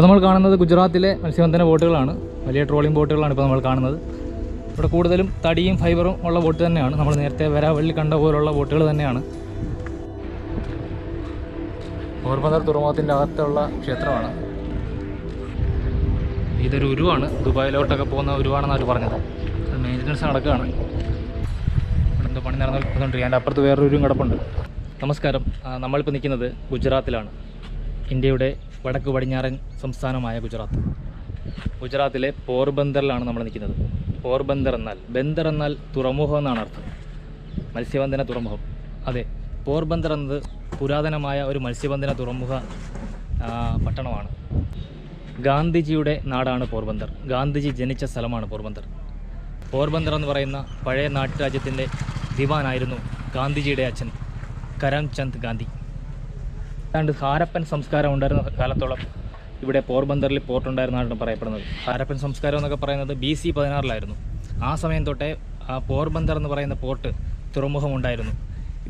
ഇപ്പോൾ നമ്മൾ കാണുന്നത് ഗുജറാത്തിലെ മത്സ്യബന്ധന ബോട്ടുകളാണ്. വലിയ ട്രോളിംഗ് ബോട്ടുകളാണ് ഇപ്പോൾ നമ്മൾ കാണുന്നത്. ഇവിടെ കൂടുതലും തടിയും ഫൈബറും ഉള്ള ബോട്ട് തന്നെയാണ്. നമ്മൾ നേരത്തെ വരാവള്ളി കണ്ട പോലുള്ള ബോട്ടുകൾ തന്നെയാണ്. പോർബന്ദർ തുറമുഖത്തിൻ്റെ അകത്തുള്ള ക്ഷേത്രമാണ്. ഇതൊരു ഉരുവാണ്, ദുബായിലോട്ടൊക്കെ പോകുന്ന ഉരുവാണെന്ന് അവർ പറഞ്ഞത്. മെയിൻ്റനൻസ് നടക്കുകയാണ്. ഇവിടെ എന്തോ പണി നടന്നുകൊണ്ടിരിക്കുക. അതിൻ്റെ അപ്പുറത്ത് വേറൊരു ഉരുവും കിടപ്പുണ്ട്. നമസ്കാരം. നമ്മളിപ്പോൾ നിൽക്കുന്നത് ഗുജറാത്തിലാണ്. ഇന്ത്യയുടെ വടക്ക് പടിഞ്ഞാറൻ സംസ്ഥാനമായ ഗുജറാത്തിലെ പോർബന്ദറിലാണ് നമ്മൾ നിൽക്കുന്നത്. പോർബന്ദർ എന്നാൽ, ബന്ദർ എന്നാൽ തുറമുഖം എന്നാണ് അർത്ഥം. മത്സ്യബന്ധന തുറമുഖം. അതെ, പോർബന്ദർ എന്നത് പുരാതനമായ ഒരു മത്സ്യബന്ധന തുറമുഖ പട്ടണമാണ്. ഗാന്ധിജിയുടെ നാടാണ് പോർബന്ദർ. ഗാന്ധിജി ജനിച്ച സ്ഥലമാണ് പോർബന്ദർ. പോർബന്ദർ എന്ന് പറയുന്ന പഴയ നാട്ടുരാജ്യത്തിൻ്റെ ദിവാനായിരുന്നു ഗാന്ധിജിയുടെ അച്ഛൻ കരംചന്ദ് ഗാന്ധി. ഏതാണ്ട് ഹാരപ്പൻ സംസ്കാരം ഉണ്ടായിരുന്ന കാലത്തോളം ഇവിടെ പോർബന്ദറിൽ പോർട്ടുണ്ടായിരുന്നാണ് പറയപ്പെടുന്നത്. ഹാരപ്പൻ സംസ്കാരം എന്നൊക്കെ പറയുന്നത് BC 16 ആ സമയം തൊട്ടേ പോർബന്ദർ എന്ന് പറയുന്ന പോർട്ട് തുറമുഖം ഉണ്ടായിരുന്നു.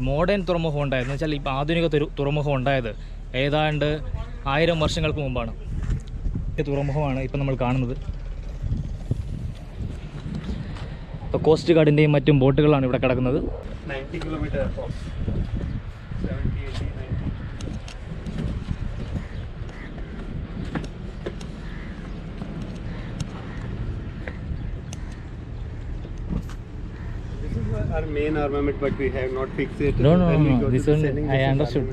മോഡേൺ തുറമുഖം ഉണ്ടായിരുന്നു വെച്ചാൽ ഇപ്പോൾ ആധുനിക തുറമുഖം ഉണ്ടായത് ഏതാണ്ട് 1000 വർഷങ്ങൾക്ക് മുമ്പാണ്. തുറമുഖമാണ് ഇപ്പം നമ്മൾ കാണുന്നത്. ഇപ്പോൾ കോസ്റ്റ് ഗാർഡിൻ്റെയും മറ്റും ബോട്ടുകളാണ് ഇവിടെ കിടക്കുന്നത്. 90 kilometer 70, 80, 90. This is our main armament, but we have not fixed it. No. This one I understood.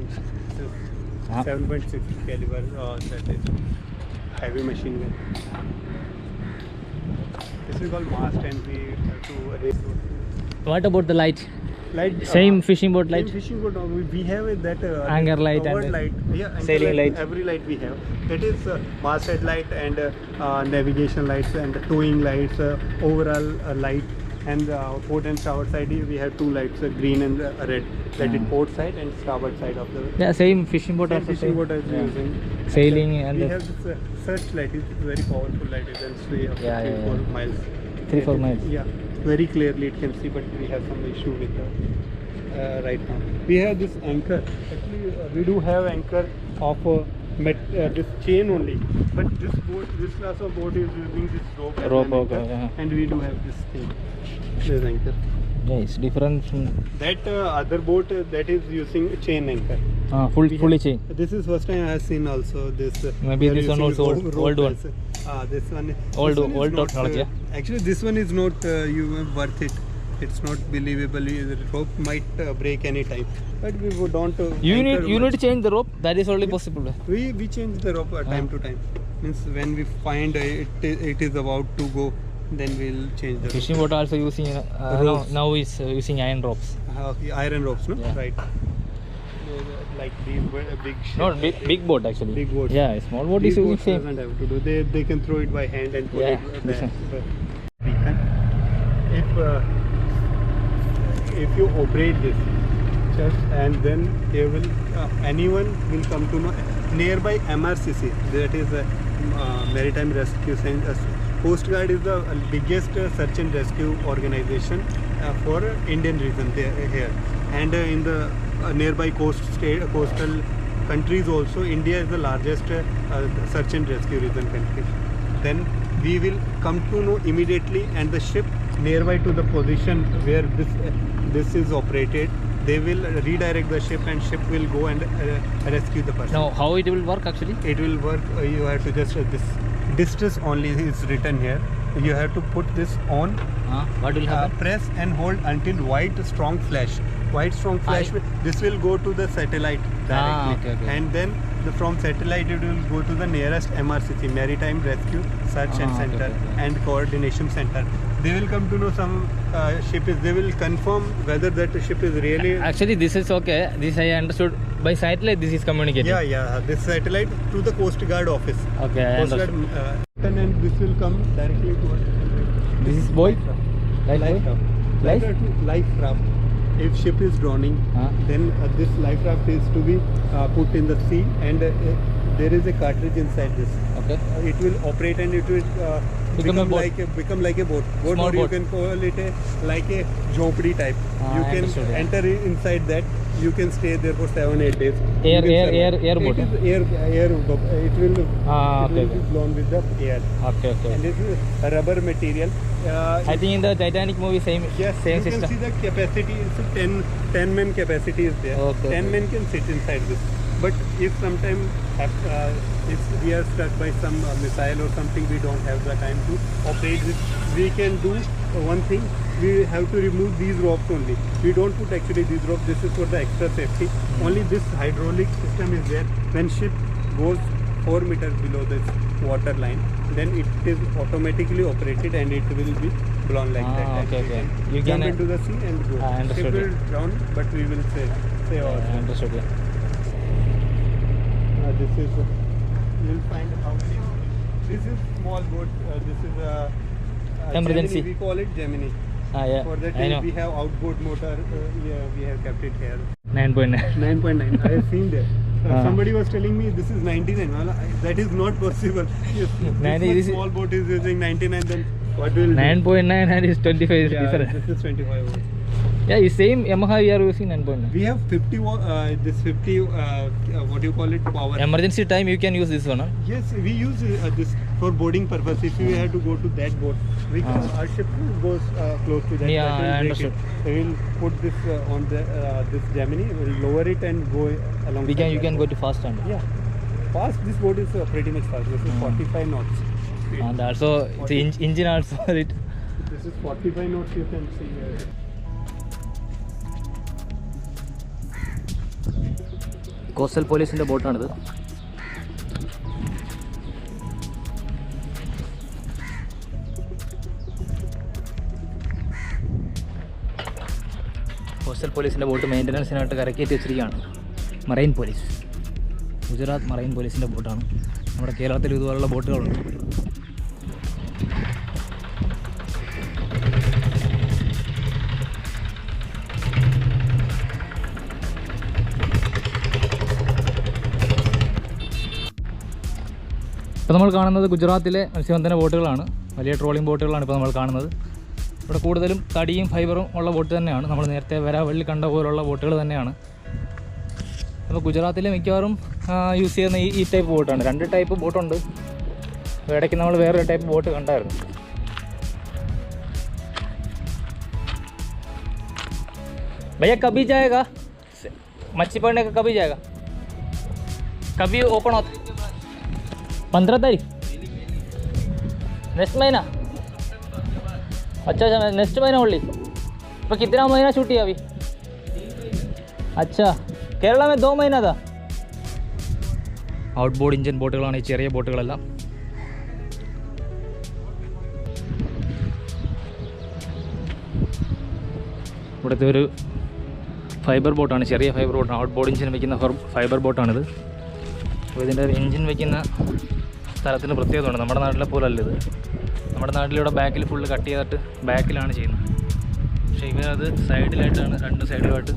7.6 caliber. That is heavy machine gun. This is called mast, and we have to arrange. What about the light? Light. Same fishing boat light? Same fishing boat. We have that Anchor light covered and light. Yeah, anchor sailing light. Every light we have. That is masthead light and navigation lights and towing lights. Overall light. And port and starboard side we have two lights, green and red. That is port side and starboard side of the. Yeah, same fishing boat. Same fishing boat as we using. Sailing and we have this search light. It's very powerful light. It can see up to 3-4 miles. 3-4 miles. Yeah, very clearly it can see, but we have some issue with right now. We have this anchor. Actually, we do have anchor of this chain only. But this class of boat is using this rope. Okay, yeah. And we do have this thing. This anchor. Yeah, it's different from That other boat that is using chain anchor. fully chain. This is first time I have seen also this. Maybe we are this one using also old one. This one. Old this one is not, technology. Actually, this one is not worth it. It's not believable. The rope might break any time. But we don't. You need to change the rope. That is only possible. We change the rope time to time. Means when we find it is about to go, then we'll change the Fishing boat also using now is using iron ropes. Iron ropes, no? Yeah. Right. Like these big ships. Not big boat actually. Big boats. Yeah, small boat Big is using boats same. doesn't have to do. They can throw it by hand and put Yeah, it this there. one. But we can. If you operate this, just and then anyone will come to know nearby MRCC. That is Maritime Rescue Center. Coast Guard is the biggest search and rescue organization for Indian region here, and in the nearby coastal countries also, India is the largest search and rescue region country. Then we will come to know immediately, and the ship nearby to the position where this is operated, they will redirect the ship, and ship will go and rescue the person. Now how it will work actually? It will work. You have to just this distress only is written here. You have to put this on. What will happen? Press and hold until white strong flash. This will go to the satellite directly. Okay. And then from satellite it will go to the nearest MRCC, Maritime Rescue Search and Center and Coordination Center. They will come to know some ship is. They will confirm whether that ship is really. Actually, this is okay. This I understood. By satellite, this is communicating. Yeah. This satellite to the Coast Guard office. Okay, I Coast Guard, understood. and this will come directly to us. This is buoy? Life raft. If ship is drowning, then this life raft is to be put in the sea, and there is a cartridge inside this. Okay. It will operate and it will Become a boat. become like a boat. Small Or you boat. can call it like a jhopdi type. You I can understood, yeah. enter inside that. You can stay there for 7-8 days. You Air can air survive. air air boat. It is air. It will Okay. be blown with the air. Okay. And this is a rubber material. I think in the Titanic movie same Yes, same you system. can see the capacity is 10 men capacity is there. Okay, 10 okay. men can sit inside this. But if sometime if we are struck by some missile or something, we don't have the time to operate this. We can do one thing. We have to remove these ropes only. We don't put actually these ropes. This is for the extra safety. Only this hydraulic system is there. When ship goes 4 meters below this water line, then it is automatically operated and it will be blown like that. And Okay, we okay. can You jump can, into the sea and go. I understood Ship will it. drown, but we will save I ourselves. understood. Yeah. This is you'll find housing. This is small boat. This is a Emergency. Gemini. We call it Gemini. Yeah. For that I know. we have outboard motor. Yeah, we have kept it here. 9.9. 9.9. I have seen that. Ah. Somebody was telling me this is 99. Well, that is not possible. If this 90 much is- small boat is using 99, then what will 9.9 and is 25 is Yeah, different. this is 25 volts. Yeah, the same Yamaha we are using 9.9. We have 50 this 50 what do you call it, power. Emergency time you can use this one. Huh? Yes, we use this for boarding purpose. If we have to go to that boat, we can, Ah. our ship goes close to that. Yeah, that will I break understood. it. We will put this on the this Gemini. We'll lower it and go along. You can go to fast time. Yeah, fast. This boat is pretty much fast. This is 45 knots. Speed. And also the engine also it. This is 45 knots. You can see here. Coastal പോലീസിൻ്റെ ബോട്ടാണിത്. Coastal പോലീസിൻ്റെ boat മെയിൻ്റനൻസിനായിട്ട് കരക്കേറ്റി വെച്ചിരിക്കുകയാണ്. Marine police, Gujarat marine പോലീസിൻ്റെ ബോട്ടാണ്. നമ്മുടെ കേരളത്തിൽ ഇതുപോലുള്ള ബോട്ടുകളുണ്ട്. ഇപ്പോൾ നമ്മൾ കാണുന്നത് ഗുജറാത്തിലെ മത്സ്യബന്ധന ബോട്ടുകളാണ്. വലിയ ട്രോളിംഗ് ബോട്ടുകളാണ് ഇപ്പോൾ നമ്മൾ കാണുന്നത്. ഇവിടെ കൂടുതലും തടിയും ഫൈബറും ഉള്ള ബോട്ട് തന്നെയാണ്. നമ്മൾ നേരത്തെ വരാവള്ളി കണ്ട പോലുള്ള ബോട്ടുകൾ തന്നെയാണ്. അപ്പോൾ ഗുജറാത്തിലെ മിക്കവാറും യൂസ് ചെയ്യുന്ന ഈ ടൈപ്പ് ബോട്ടാണ്. 2 ടൈപ്പ് ബോട്ടുണ്ട്. ഇടയ്ക്ക് നമ്മൾ വേറൊരു ടൈപ്പ് ബോട്ട് കണ്ടായിരുന്നു. भैया कभी जाएगा मच्छी पकड़ने का? कभी जाएगा? कभी ओपन होता? 15 तारीख नेक्स्ट महीना? अच्छा नेक्स्ट महीना ओनली. तो कितना महीना छुट्टी है अभी? अच्छा, केरला में 2 महीना था. ഔട്ട്ബോർഡ് ഇഞ്ചൻ ബോട്ടുകളാണ് ഈ ചെറിയ ബോട്ടുകളെല്ലാം. ഇവിടുത്തെ ഒരു ഫൈബർ ബോട്ടാണ്, ചെറിയ ഫൈബർ ബോട്ടാണ്. ഔട്ട്ബോർഡ് ഇഞ്ചിൻ വയ്ക്കുന്ന ഫൈബർ ബോട്ടാണിത്. അപ്പോൾ ഇതിൻ്റെ എൻജിൻ വയ്ക്കുന്ന സ്ഥലത്തിന് പ്രത്യേകതയുണ്ട്. നമ്മുടെ നാട്ടിലെ പോലല്ല ഇത്. നമ്മുടെ നാട്ടിലിവിടെ ബാക്കിൽ ഫുള്ള് കട്ട് ചെയ്തിട്ട് ബാക്കിലാണ് ചെയ്യുന്നത്. പക്ഷേ ഇവരത് സൈഡിലായിട്ടാണ്, 2 സൈഡിലുമായിട്ട്